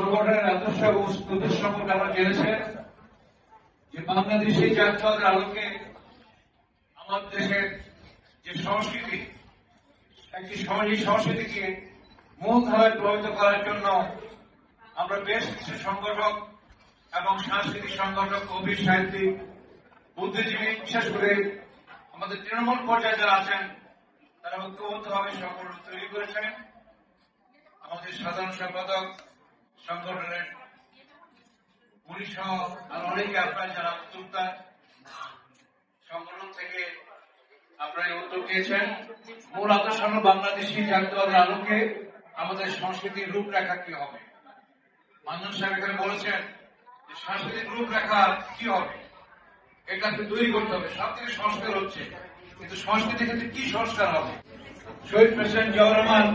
সংগঠনের আদর্শ এবং উদ্দেশ্য সম্পর্কে আমরা জেনেছেন যে বাংলাদেশি জাতীয়তার আলোকে আমাদের দেশের যে সংস্কৃতি, একটি সামাজিক সংস্কৃতিকে মূলধারায় প্রভাবিত করার জন্য আমরা বেশ কিছু সংগঠক এবং সাংস্কৃতিক সংগঠক, কবি, সাহিত্যিক, বুদ্ধিজীবী, বিশেষ করে আমাদের তৃণমূল পর্যায়ে যারা আছেন তারা ঐক্যবদ্ধভাবে সংগঠন তৈরি করেছেন। আমাদের সাধারণ সম্পাদক সংগঠনের উনি সহ আর অনেকে আপনারা যারা উদ্যোক্তা সংগঠন থেকে আপনারা এই উদ্যোগ নিয়েছেন। মূল আদর্শ হল বাংলাদেশি জাতীয়তার আলোকে আমাদের সংস্কৃতির রূপরেখা কি হবে। মাননীয় সাহেব এখানে বলেছেন যে সাংস্কৃতিক রূপরেখা কি হবে, এটাকে তৈরি করতে হবে। সব থেকে সংস্কার হচ্ছে, কিন্তু সংস্কৃতির ক্ষেত্রে কি সংস্কার হবে? শহীদ প্রেসিডেন্ট জিয়াউর রহমান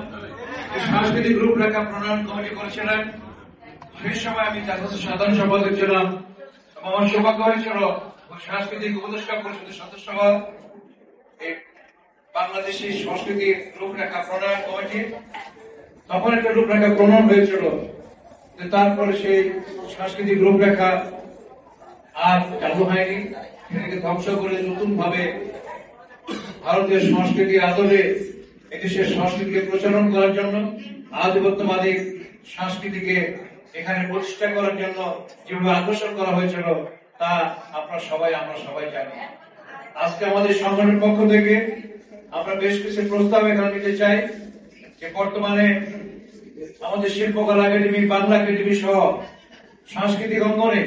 এই সাংস্কৃতিক রূপরেখা প্রণয়ন কমিটি করেছিলেন। সেই সময় আমি জাতীয় সাধারণ সম্পাদক ছিলাম এবং আমার সৌভাগ্য হয়েছিল সাংস্কৃতিক উপদেষ্টা পরিষদের সদস্য হওয়া। এই বাংলাদেশি সংস্কৃতির রূপরেখা প্রণয়ন কমিটি তখন একটা রূপরেখা প্রণয়ন হয়েছিল, তারপরে সেই সাংস্কৃতিক রূপরেখা আর চালু হয়নি। সেটাকে ধ্বংস করে নতুন ভাবে ভারতীয় সংস্কৃতির আদলে এদেশের সংস্কৃতিকে প্রচলন করার জন্য, আধিপত্যবাদী সংস্কৃতিকে এখানে প্রতিষ্ঠা করার জন্য যেভাবে আকর্ষণ করা হয়েছিল তা আমরা সবাই জানি। আজকে আমাদের সংগঠনের পক্ষ থেকে আমরা বেশ কিছু প্রস্তাব এখানে নিতে চাই যে বর্তমানে আমাদের শিল্পকলা একাডেমি, বাংলা একাডেমি সহ সাংস্কৃতিক অঙ্গনে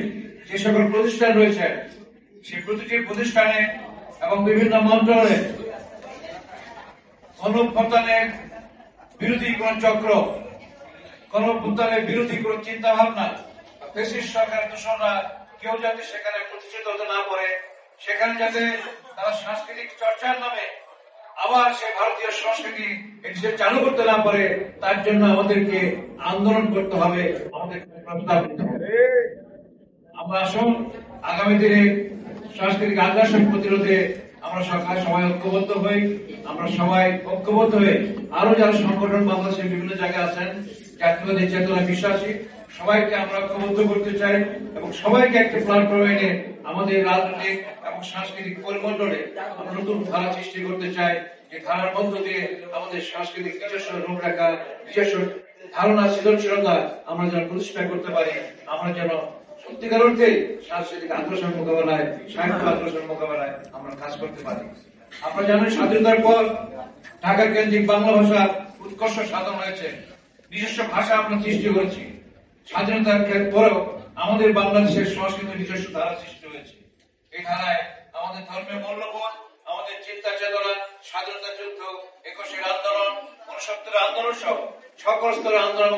যে সকল প্রতিষ্ঠান রয়েছে সেই প্রতিটি প্রতিষ্ঠানে এবং বিভিন্ন মন্ত্রণালয়ে গণঅভ্যুত্থানের বিরোধী কোন চক্র, গণঅভ্যুত্থানের বিরোধী কোন চিন্তা ভাবনা, ফ্যাসিস্ট সরকার দূষণরা কেউ যাতে সেখানে প্রতিষ্ঠিত হতে না পারে, সেখানে যাতে তারা সাংস্কৃতিক চর্চার নামে আবার সেই ভারতীয় সংস্কৃতি এদেশে চালু করতে না পারে, তার জন্য আমাদেরকে আন্দোলন করতে হবে, আমাদের প্রস্তাব দিতে হবে। আমরা আসুন আগামী দিনে সাংস্কৃতিক আগ্রাসন প্রতিরোধে আমরা সবাই ঐক্যবদ্ধ হই। আমরা সবাই ঐক্যবদ্ধ হয়ে আরো যারা সংগঠন বাংলাদেশের বিভিন্ন জায়গায় আছেন, জাতীয়তাবাদী চেতনা বিশ্বাসী, সবাইকে আমরা ঐক্যবদ্ধ করতে চাই এবং সবাইকে একটা প্ল্যাটফর্মে এনে আমাদের রাজনৈতিক এবং সাংস্কৃতিক পরিমণ্ডলে আমরা নতুন ধারা সৃষ্টি করতে চাই, যে ধারার মধ্য দিয়ে আমাদের সাংস্কৃতিক নিজস্ব রূপরেখা, নিজস্ব ধারণা, সৃজনশীলতা আমরা যেন প্রতিষ্ঠা করতে পারি। আমরা যেন সত্যিকার অর্থে সাংস্কৃতিক আগ্রাসন মোকাবেলায়, সাহিত্য আগ্রাসন মোকাবেলায় আমরা কাজ করতে পারি। আপনারা জানেন স্বাধীনতার পর ঢাকা কেন্দ্রিক বাংলা ভাষা উৎকর্ষ সাধন হয়েছে, নিজস্ব ভাষা আমরা সৃষ্টি করেছি। স্বাধীনতার পরেও আমাদের বাংলাদেশের সংস্কৃত নিজস্ব ধারা সৃষ্টি হয়েছে। এই ধারায় আমাদের ধর্মীয় মূল্যবোধ, আমাদের চিন্তা চেতনা, স্বাধীনতা যুদ্ধ, 21 আন্দোলন, 69 আন্দোলন সহ সকল স্তরের আন্দোলন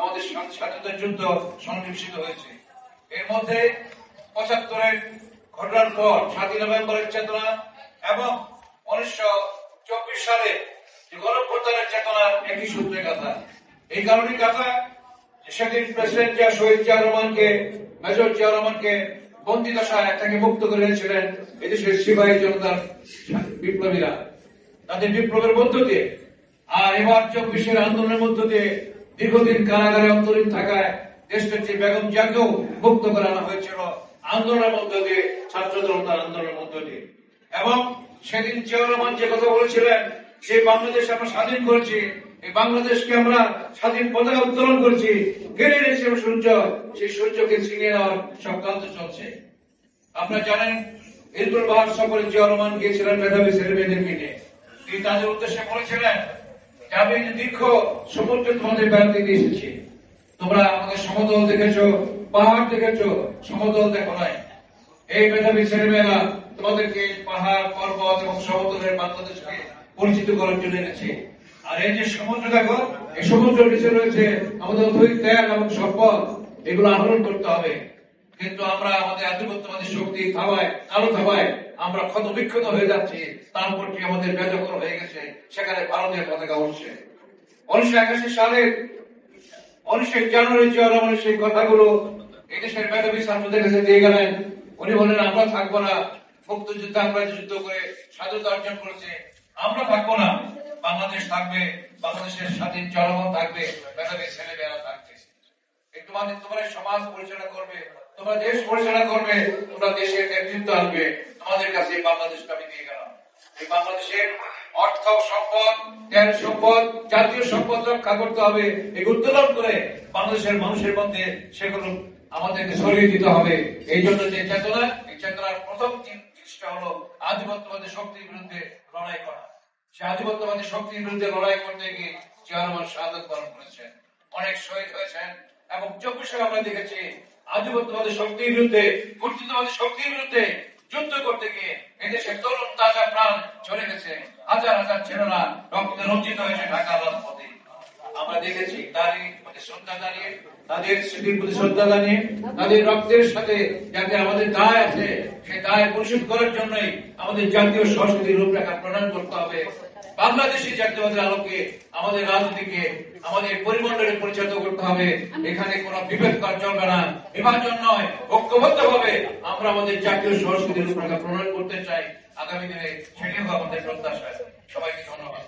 আমাদের স্বাধীনতা যুদ্ধ সন্নিবেশিত হয়েছে। এর মধ্যে 75-এর ঘটনার পর 7 নভেম্বরের চেতনা এবং 1924 সালে যে গণঅভ্যুত্থানের চেতনা একই সূত্রে গাথা। এই কারণেই গাথা সেদিন প্রেসিডেন্ট শহীদ জিয়াউর রহমানকে, মেজর জিয়াউর রহমানকে বন্দী দশায় থেকে মুক্ত করে এনেছিলেন এদেশের সিপাহী জনতার বিপ্লবীরা তাদের বিপ্লবের মধ্য দিয়ে। আর এবার 24-এর আন্দোলনের মধ্য দিয়ে দীর্ঘদিন কারাগারে অন্তরীণ থাকায় দেশনেত্রী বেগম জিয়াকেও মুক্ত করে আনা হয়েছিল আন্দোলনের মধ্য দিয়ে, ছাত্র জনতার আন্দোলনের মধ্য দিয়ে। এবং সেদিন জিয়াউর রহমান যে কথা বলেছিলেন, যে বাংলাদেশ আমরা স্বাধীন করেছি, এই বাংলাদেশকে আমরা স্বাধীন পতাকা উত্তোলন করেছি, কেড়ে নিয়েছে সূর্য, সেই সূর্যকে ছিনিয়ে নেওয়ার চক্রান্ত চলছে। আপনারা জানেন ঈদুল বাহার সফরে জিয়াউর রহমান গিয়েছিলেন মেধাবী ছেলে মেয়েদেরকে নিয়ে। তিনি তাদের উদ্দেশ্যে বলেছিলেন যে আমি দীর্ঘ সমুদ্রে তোমাদের বেড়াতে দিয়ে এসেছি, তোমরা আমাদের সমতল দেখেছো, পাহাড় দেখেছো, সমতল দেখো নাই। এই মেধাবী ছেলেমেয়েরা তোমাদেরকে পাহাড়, পর্বত এবং সমতলের বাংলাদেশকে পরিচিত করার জন্য এনেছে। আর এই যে সমুদ্র দেখো, এই সমুদ্রের নিচে রয়েছে আমাদের অধিক তেল এবং সম্পদ, এগুলো আহরণ করতে হবে। কিন্তু আমরা আমাদের আধিপত্যবাদী শক্তি থাবায়, কালো থাবায় আমরা ক্ষত বিক্ষত হয়ে যাচ্ছি, তার উপরটি আমাদের বেদখল হয়ে গেছে, সেখানে ভারতের পতাকা উঠছে। 1981 সালের 19 জানুয়ারি জিয়াউর রহমানের সেই কথাগুলো এদেশের মেধাবী ছাত্রদের কাছে দিয়ে গেলেন। উনি বললেন আমরা থাকবো না, মুক্তিযুদ্ধে আমরা যুদ্ধ করে স্বাধীনতা অর্জন করেছে, আমরা থাকবো না, বাংলাদেশ থাকবে, বাংলাদেশের স্বাধীন জনগণ থাকবে, মেধাবী ছেলেমেয়েরা থাকবে। এই তোমরা সমাজ পরিচালনা করবে, তোমরা দেশ পরিচালনা করবে, তোমরা দেশের নেতৃত্ব আনবে। তোমাদের কাছে এই বাংলাদেশটা আমি দিয়ে গেলাম। এই বাংলাদেশের অর্থ সম্পদ, তেল সম্পদ, জাতীয় সম্পদ রক্ষা করতে হবে। এই উত্তোলন করে বাংলাদেশের মানুষের মধ্যে সেগুলো আমাদেরকে ছড়িয়ে দিতে হবে। এই জন্য যে চেতনা, এই চেতনার প্রথম জিনিসটা হলো আধিপত্যবাদী শক্তির বিরুদ্ধে লড়াই করা। সে আধিপত্যবাদী শক্তির বিরুদ্ধে লড়াই করতে গিয়ে জিয়া রহমান শাহাদাত বরণ করেছেন, অনেক শহীদ হয়েছেন, এবং 24 সালে আমরা দেখেছি আধিপত্যবাদী শক্তির বিরুদ্ধে, কর্তৃত্ববাদী শক্তির বিরুদ্ধে যুদ্ধ করতে গিয়ে এদেশের তরুণ তাজা প্রাণ চলে গেছে, হাজার হাজার ছেলেরা রক্তে রঞ্জিত হয়েছে ঢাকার রাজপথে। আমরা দেখেছি তারই প্রতি শ্রদ্ধা জানিয়ে, তাদের স্মৃতির প্রতি শ্রদ্ধা জানিয়ে, তাদের রক্তের সাথে যাতে আমাদের দায় আছে সেই দায় পরিশোধ করার জন্যই আমাদের জাতীয় সংস্কৃতির রূপরেখা প্রণয়ন করতে হবে। বাংলাদেশি জাতীয়তাবাদের আলোকে আমাদের রাজনীতিকে, আমাদের পরিমণ্ডলে পরিচালিত করতে হবে। এখানে কোনো বিভেদ করা চলবে না, বিভাজন নয়, ঐক্যবদ্ধ ভাবে আমরা আমাদের জাতীয় সংস্কৃতির রূপরেখা প্রণয়ন করতে চাই। আগামী দিনে সেটিও আমাদের প্রত্যাশা। সবাইকে ধন্যবাদ।